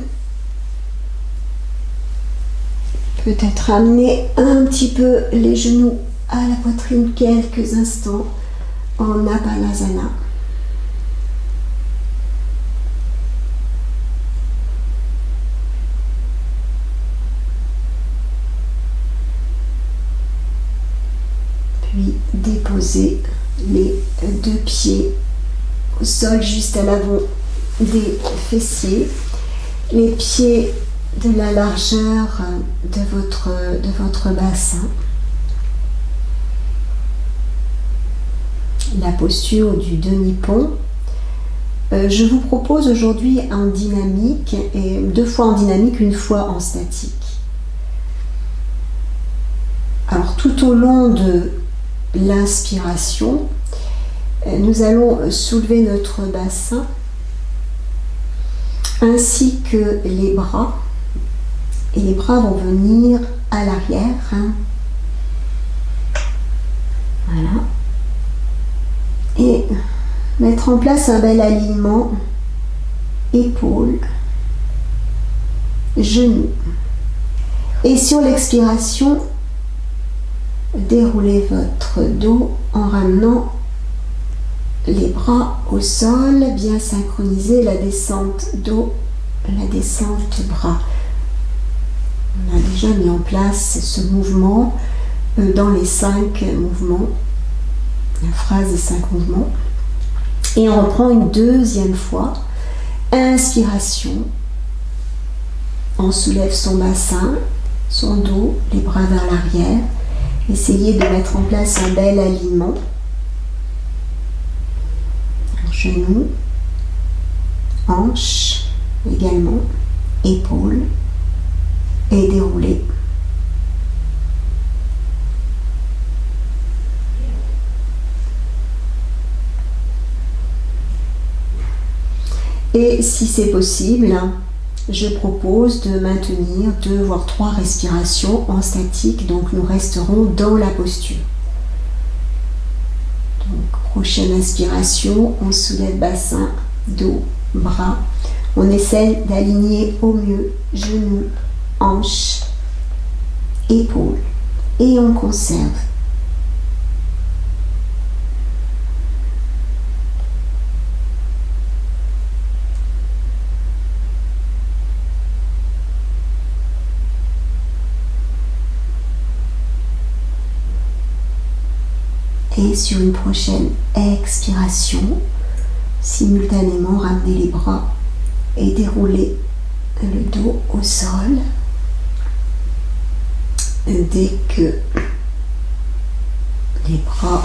Peut-être amener un petit peu les genoux à la poitrine quelques instants en Apanasana. Puis déposez les deux pieds au sol juste à l'avant des fessiers. Les pieds de la largeur de votre bassin. La posture du demi-pont. Je vous propose aujourd'hui en dynamique, et 2 fois en dynamique, 1 fois en statique. Alors tout au long de l'inspiration, nous allons soulever notre bassin ainsi que les bras. Et les bras vont venir à l'arrière. Voilà. Et mettre en place un bel alignement. Épaules, genoux. Et sur l'expiration, déroulez votre dos en ramenant les bras au sol. Bien synchroniser la descente dos, la descente bras. On a déjà mis en place ce mouvement dans les 5 mouvements, la phrase des 5 mouvements. Et on reprend une deuxième fois. Inspiration. On soulève son bassin, son dos, les bras vers l'arrière. Essayez de mettre en place un bel alignement. Genoux, hanches également, épaules. Et dérouler. Et si c'est possible, je propose de maintenir 2 voire 3 respirations en statique, donc nous resterons dans la posture. Donc, prochaine inspiration, on soulève bassin, dos, bras. On essaie d'aligner au mieux genoux, hanches, épaules, et on conserve. Et sur une prochaine expiration, simultanément ramenez les bras et déroulez le dos au sol. Dès que les bras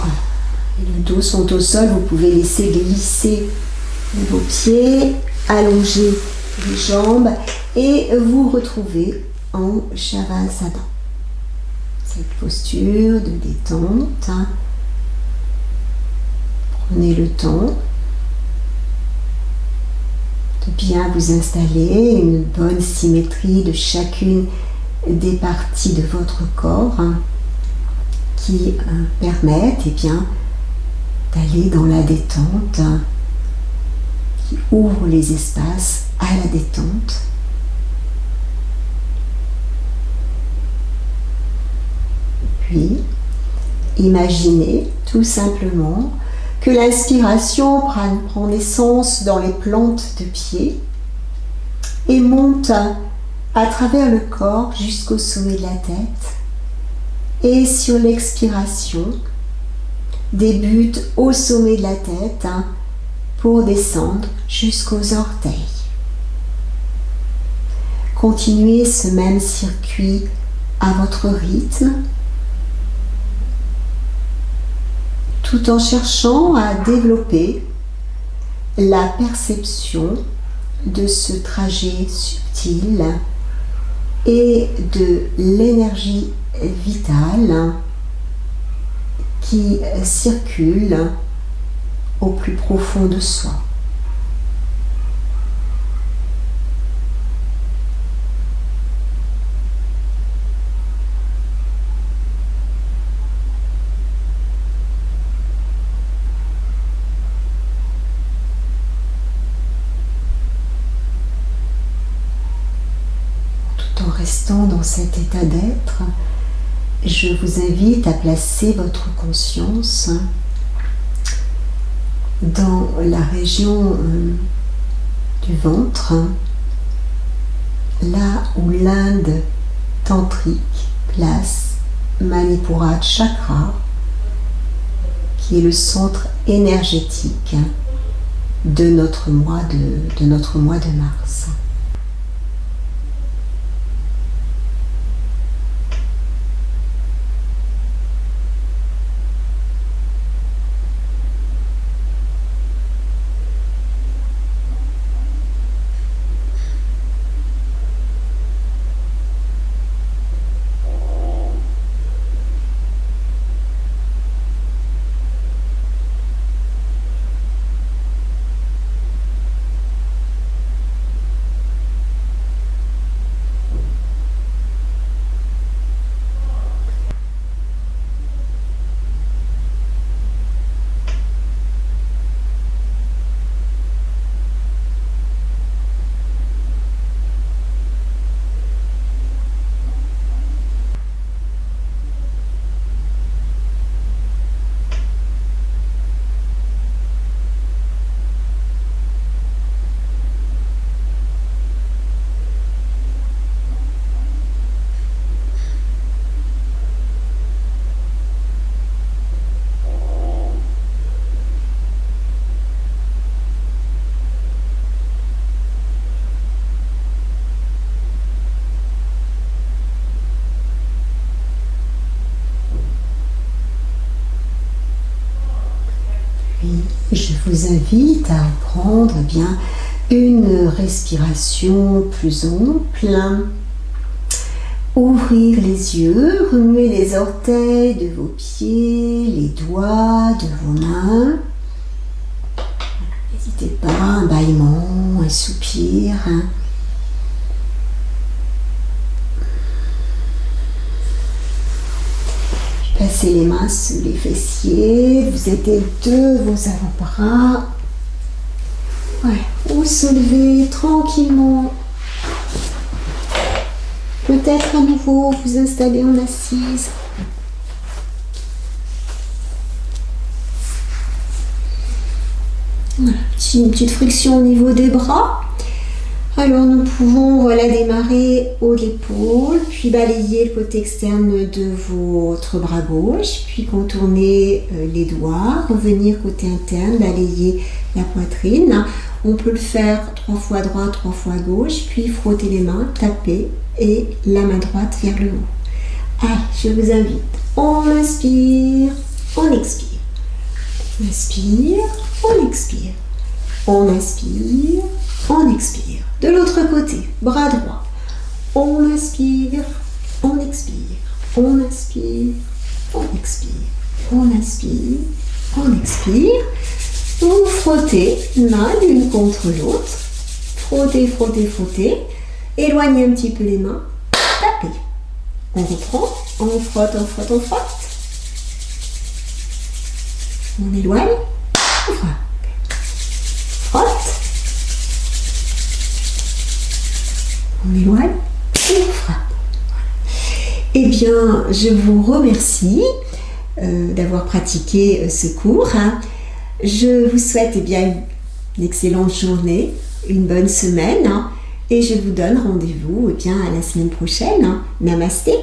et le dos sont au sol, vous pouvez laisser glisser vos pieds, allonger les jambes et vous retrouver en Shavasana. Cette posture de détente. Prenez le temps de bien vous installer, une bonne symétrie de chacune des parties de votre corps qui permettent d'aller dans la détente, qui ouvrent les espaces à la détente. Puis, imaginez tout simplement que l'inspiration prend naissance dans les plantes de pied et monte à travers le corps jusqu'au sommet de la tête. Et sur l'expiration, débute au sommet de la tête pour descendre jusqu'aux orteils. Continuez ce même circuit à votre rythme, tout en cherchant à développer la perception de ce trajet subtil et de l'énergie vitale qui circule au plus profond de soi. Tout en restant dans cet état d'être, je vous invite à placer votre conscience dans la région du ventre, là où l'Inde tantrique place Manipura Chakra, qui est le centre énergétique de notre mois de mars. Je vous invite à prendre une respiration plus ample. Ouvrir les yeux, remuer les orteils de vos pieds, les doigts de vos mains. N'hésitez pas, un bâillement, un soupir. Passez les mains sous les fessiers, vous aidez de vos avant-bras. Ouais, vous soulevez tranquillement. Peut-être à nouveau vous installer en assise. Voilà, une petite friction au niveau des bras. Alors nous pouvons démarrer haut de l'épaule, puis balayer le côté externe de votre bras gauche, puis contourner les doigts, revenir côté interne, balayer la poitrine. On peut le faire 3 fois à droite, 3 fois à gauche, puis frotter les mains, taper et la main droite vers le haut. Allez, je vous invite. On inspire, on expire. On inspire, on expire. On inspire, on expire. De l'autre côté, bras droit. On inspire, on expire. On inspire, on expire. On inspire, on expire. Vous frottez main l'une contre l'autre. Frottez, frottez, frottez. Éloignez un petit peu les mains. Tapez. On reprend. On frotte, on frotte, on frotte. On éloigne. On frotte. Frotte. On éloigne. Et on frappe. Eh bien, je vous remercie d'avoir pratiqué ce cours. Je vous souhaite une excellente journée, une bonne semaine et je vous donne rendez-vous à la semaine prochaine. Namasté.